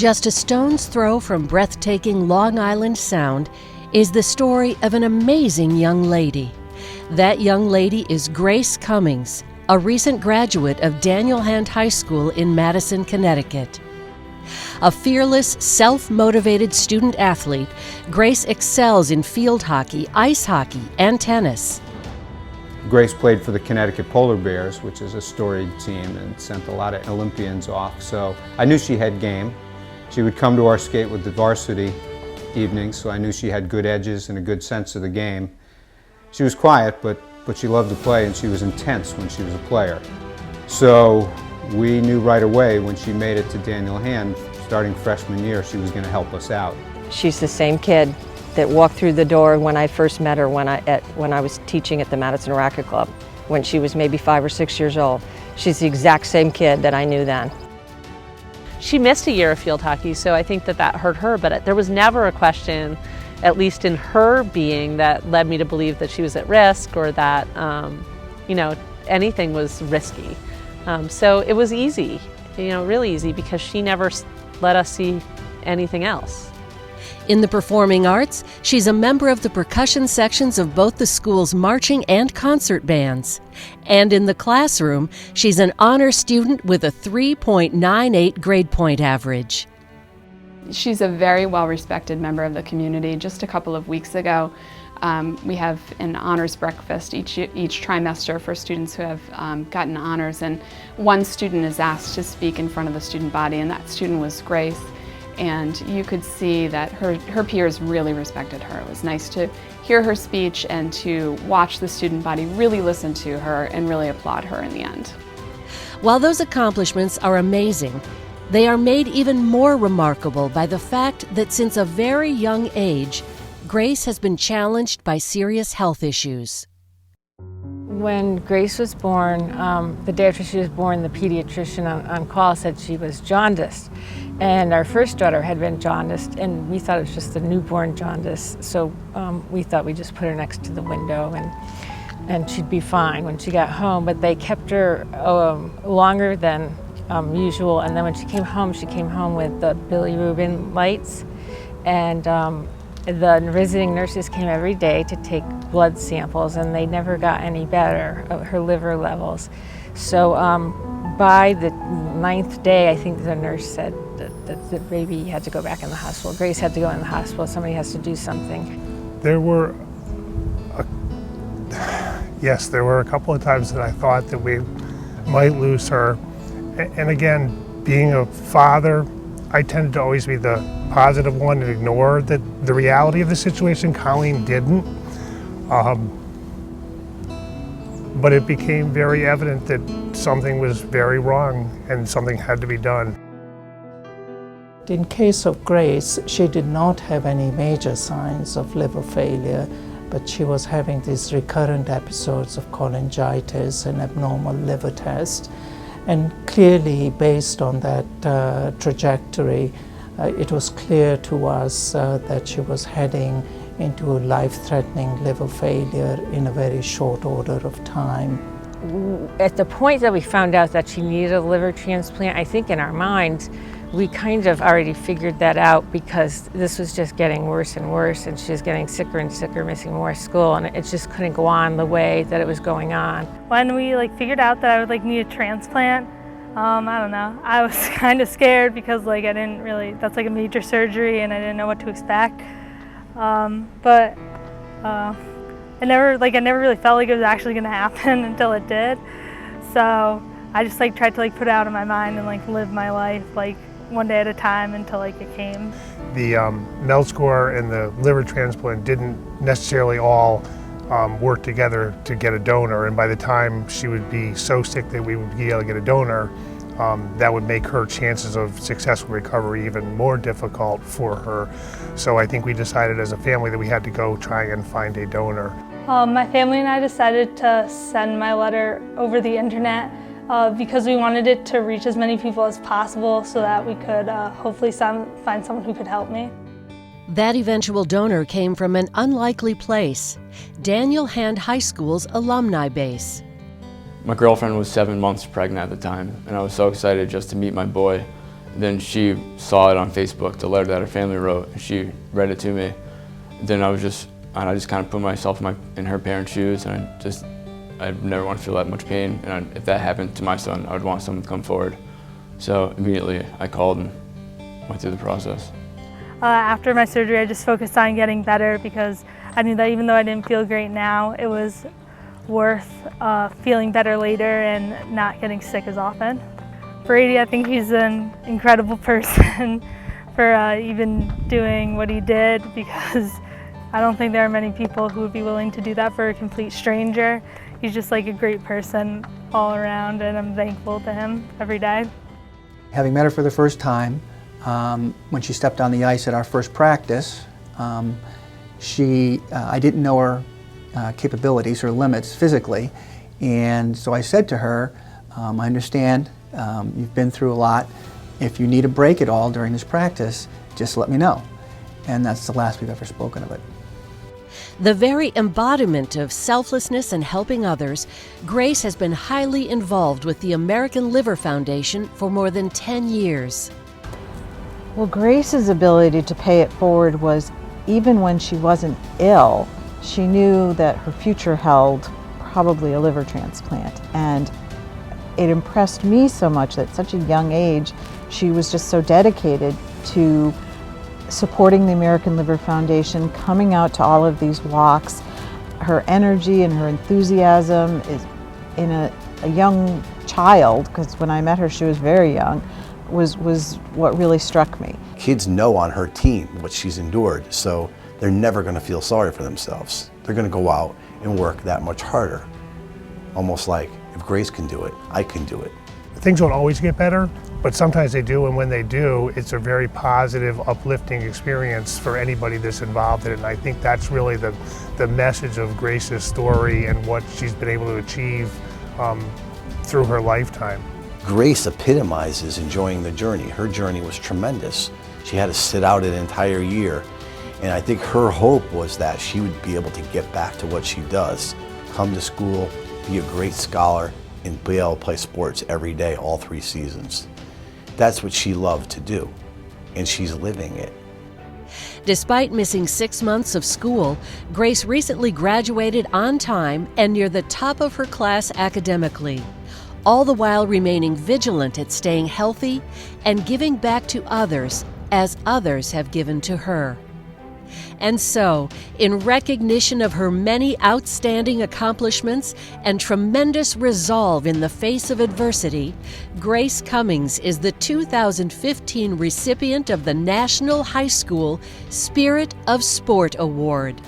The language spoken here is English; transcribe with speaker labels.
Speaker 1: Just a stone's throw from breathtaking Long Island Sound is the story of an amazing young lady. That young lady is Grace Cummings, a recent graduate of Daniel Hand High School in Madison, Connecticut. A fearless, self-motivated student athlete, Grace excels in field hockey, ice hockey, and tennis.
Speaker 2: Grace played for the Connecticut Polar Bears, which is a storied team and sent a lot of Olympians off, so I knew she had game. She would come to our skate with the varsity evenings, so I knew she had good edges and a good sense of the game. She was quiet, but she loved to play, and she was intense when she was a player. So we knew right away when she made it to Daniel Hand, starting freshman year, she was going to help us out.
Speaker 3: She's the same kid that walked through the door when I first met her when I was teaching at the Madison Racket Club, when she was maybe 5 or 6 years old. She's the exact same kid that I knew then.
Speaker 4: She missed a year of field hockey, so I think that hurt her, but there was never a question, at least in her being, that led me to believe that she was at risk or that, anything was risky. So it was easy, really easy, because she never let us see anything else.
Speaker 1: In the performing arts, she's a member of the percussion sections of both the school's marching and concert bands. And in the classroom, she's an honor student with a 3.98 grade point average.
Speaker 5: She's a very well-respected member of the community. Just a couple of weeks ago, we have an honors breakfast each trimester for students who have gotten honors, and one student is asked to speak in front of the student body, and that student was Grace. And you could see that her peers really respected her. It was nice to hear her speech and to watch the student body really listen to her and really applaud her in the end.
Speaker 1: While those accomplishments are amazing, they are made even more remarkable by the fact that since a very young age, Grace has been challenged by serious health issues.
Speaker 6: When Grace was born, the day after she was born, the pediatrician on call said she was jaundiced. And our first daughter had been jaundiced, and we thought it was just a newborn jaundice. So we thought we'd just put her next to the window and she'd be fine when she got home. But they kept her longer than usual. And then when she came home with the bilirubin lights. And the visiting nurses came every day to take blood samples, and they never got any better, her liver levels. So by the 9th day, I think the nurse said that the baby had to go back in the hospital. Grace had to go in the hospital. Somebody has to do something.
Speaker 7: There were a couple of times that I thought that we might lose her. And again, being a father, I tended to always be the positive one and ignore the reality of the situation. Colleen didn't. But it became very evident that something was very wrong and something had to be done.
Speaker 8: In case of Grace, she did not have any major signs of liver failure, but she was having these recurrent episodes of cholangitis and abnormal liver tests. And clearly, based on that trajectory, it was clear to us that she was heading into life-threatening liver failure in a very short order of time.
Speaker 6: At the point that we found out that she needed a liver transplant, I think in our minds, we kind of already figured that out, because this was just getting worse and worse, and she was getting sicker and sicker, missing more school, and it just couldn't go on the way that it was going on.
Speaker 9: When we figured out that I would need a transplant, I don't know, I was kind of scared, because I didn't really, that's a major surgery and I didn't know what to expect. But I never really felt like it was actually going to happen until it did. So I just tried to put it out of my mind and live my life one day at a time until it came.
Speaker 7: The MELD score and the liver transplant didn't necessarily all work together to get a donor, and by the time she would be so sick that we would be able to get a donor, that would make her chances of successful recovery even more difficult for her. So I think we decided as a family that we had to go try and find a donor.
Speaker 9: My family and I decided to send my letter over the internet because we wanted it to reach as many people as possible so that we could hopefully find someone who could help me.
Speaker 1: That eventual donor came from an unlikely place, Daniel Hand High School's alumni base.
Speaker 10: My girlfriend was 7 months pregnant at the time, and I was so excited just to meet my boy Then she saw it on Facebook, the letter that her family wrote, and she read it to me. Then I just kind of put myself in her parents' shoes, and I'd never want to feel that much pain. And if that happened to my son, I would want someone to come forward. So immediately I called and went through the process.
Speaker 9: After my surgery, I just focused on getting better because I knew that even though I didn't feel great now, it was worth feeling better later and not getting sick as often. Brady, I think he's an incredible person for even doing what he did, because I don't think there are many people who would be willing to do that for a complete stranger. He's just like a great person all around, and I'm thankful to him every day.
Speaker 11: Having met her for the first time, when she stepped on the ice at our first practice, I didn't know her capabilities, her limits physically, and so I said to her, I understand you've been through a lot. If you need a break at all during this practice, just let me know. And that's the last we've ever spoken of it.
Speaker 1: The very embodiment of selflessness and helping others, Grace has been highly involved with the American Liver Foundation for more than 10 years.
Speaker 12: Well, Grace's ability to pay it forward was, even when she wasn't ill, she knew that her future held probably a liver transplant. And it impressed me so much that at such a young age, she was just so dedicated to supporting the American Liver Foundation, coming out to all of these walks. Her energy and her enthusiasm is in a young child, because when I met her she was very young, was what really struck me.
Speaker 13: Kids know on her team what she's endured, so they're never going to feel sorry for themselves. They're going to go out and work that much harder. Almost like, if Grace can do it, I can do it.
Speaker 7: Things don't always get better, but sometimes they do, and when they do, it's a very positive, uplifting experience for anybody that's involved in it. And I think that's really the message of Grace's story and what she's been able to achieve through her lifetime.
Speaker 13: Grace epitomizes enjoying the journey. Her journey was tremendous. She had to sit out an entire year, and I think her hope was that she would be able to get back to what she does, come to school, be a great scholar, and be able to play sports every day, all 3 seasons. That's what she loved to do, and she's living it.
Speaker 1: Despite missing 6 months of school, Grace recently graduated on time and near the top of her class academically, all the while remaining vigilant at staying healthy and giving back to others as others have given to her. And so, in recognition of her many outstanding accomplishments and tremendous resolve in the face of adversity, Grace Cummings is the 2015 recipient of the National High School Spirit of Sport Award.